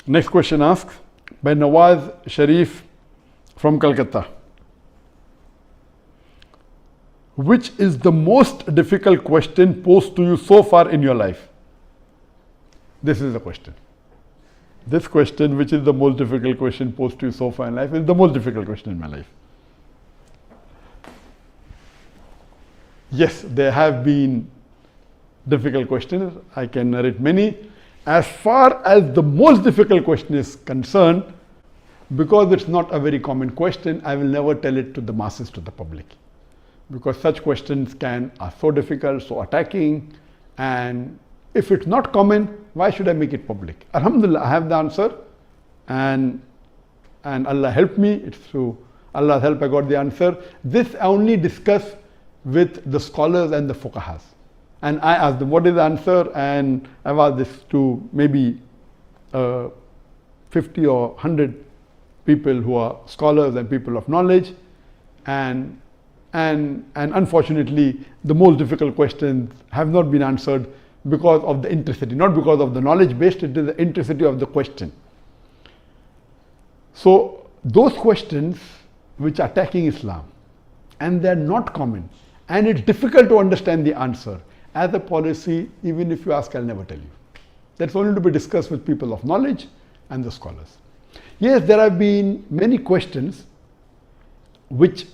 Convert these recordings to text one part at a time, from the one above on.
Next question asks by Nawaz Sharif from Calcutta. Which is the most difficult question posed to you so far in your life? This is the question. This question, which is the most difficult question posed to you so far in life, is the most difficult question in my life. Yes, there have been difficult questions. I can narrate many. As far as the most difficult question is concerned, because it's not a very common question, I will never tell it to the masses, to the public. Because such questions are so difficult, so attacking, and if it's not common, why should I make it public? Alhamdulillah, I have the answer, and Allah helped me. It's through Allah's help I got the answer. This I only discuss with the scholars and the fuqahas. And I asked them, what is the answer? And I've asked this to maybe 50 or 100 people who are scholars and people of knowledge. And unfortunately, the most difficult questions have not been answered because of the intricity, not because of the knowledge based, it is the intricity of the question. So those questions which are attacking Islam, and they're not common, and it's difficult to understand the answer, as a policy, even if you ask, I'll never tell you. That's only to be discussed with people of knowledge and the scholars. Yes, there have been many questions which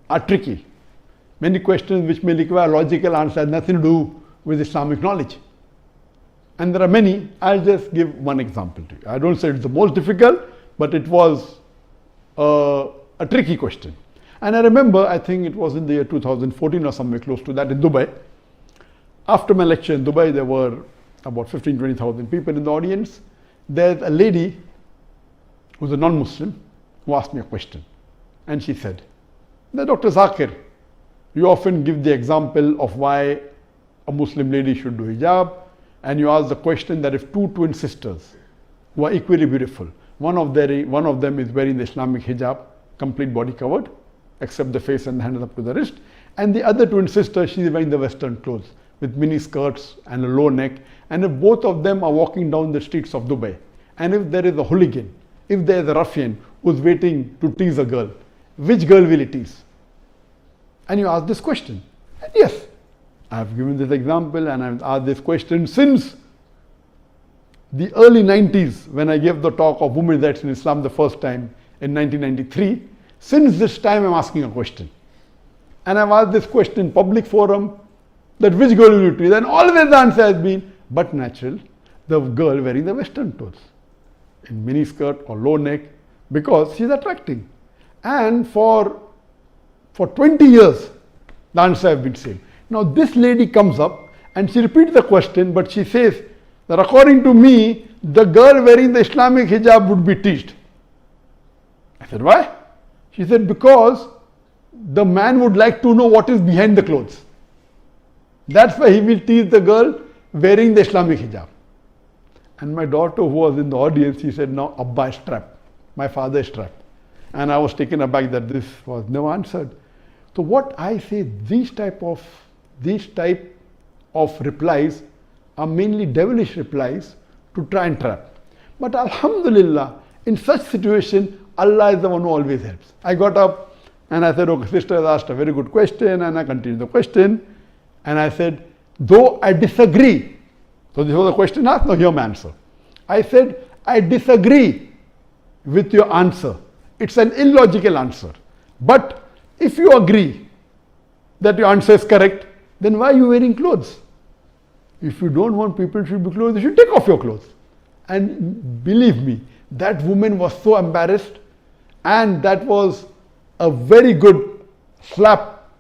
are tricky. Many questions which may require logical answer, nothing to do with Islamic knowledge. And there are many. I'll just give one example to you. I don't say it's the most difficult, but it was a tricky question. And I remember, I think it was in the year 2014 or somewhere close to that in Dubai. After my lecture in Dubai, there were about 15,000-20,000 people in the audience. There's a lady who's a non-Muslim who asked me a question. And she said, Dr. Zakir, you often give the example of why a Muslim lady should do hijab, and you ask the question that if two twin sisters who are equally beautiful, one of them is wearing the Islamic hijab, complete body covered, except the face and the hands up to the wrist, and the other twin sister, she is wearing the Western clothes with mini skirts and a low neck, and if both of them are walking down the streets of Dubai, and if there is a hooligan, if there is a ruffian who's waiting to tease a girl, which girl will he tease? And you ask this question. And yes, I have given this example and I've asked this question since the early 90s when I gave the talk of women's rights in Islam the first time in 1993. Since this time I'm asking a question. And I've asked this question in public forum that which girl will you tease? And always the answer has been, but natural, the girl wearing the Western clothes in mini skirt or low neck because she's attracting. And for 20 years, the answer has been same. Now this lady comes up and she repeats the question, but she says that according to me, the girl wearing the Islamic hijab would be teased. I said, why? She said, because the man would like to know what is behind the clothes. That's why he will tease the girl wearing the Islamic hijab. And my daughter who was in the audience, she said, no, Abba is trapped. My father is trapped. And I was taken aback that this was never answered. So what I say, these type of replies are mainly devilish replies to try and trap. But Alhamdulillah, in such situation, Allah is the one who always helps. I got up and I said, okay, sister has asked a very good question, and I continued the question. And I said, though I disagree. So this was a question asked, now hear my answer. I said, I disagree with your answer. It's an illogical answer. But if you agree that your answer is correct, then why are you wearing clothes? If you don't want people to be clothes, you should take off your clothes. And believe me, that woman was so embarrassed, and that was a very good slap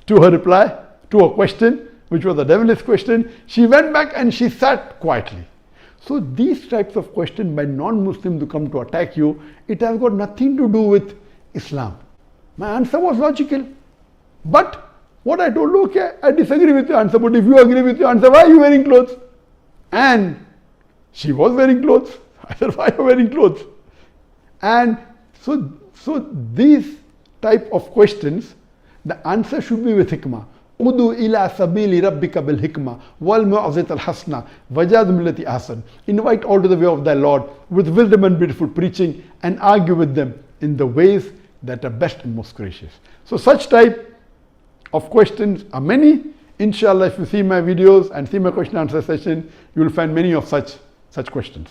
to her reply, to her question, which was a devilish question. She went back and she sat quietly. So these types of questions by non-Muslims who come to attack you, it has got nothing to do with Islam. My answer was logical. But what I told, okay, I disagree with your answer, but if you agree with your answer, why are you wearing clothes? And she was wearing clothes. I said, why are you wearing clothes? And so these type of questions, the answer should be with hikmah. Udu ila sabili rabbika bil hikmah wal mu'azat al hasna wajadhum allati ahsan. Invite all to the way of thy Lord with wisdom and beautiful preaching, and argue with them in the ways that are best and most gracious. So such type of questions are many. Inshallah, if you see my videos and see my question answer session, you will find many of such questions.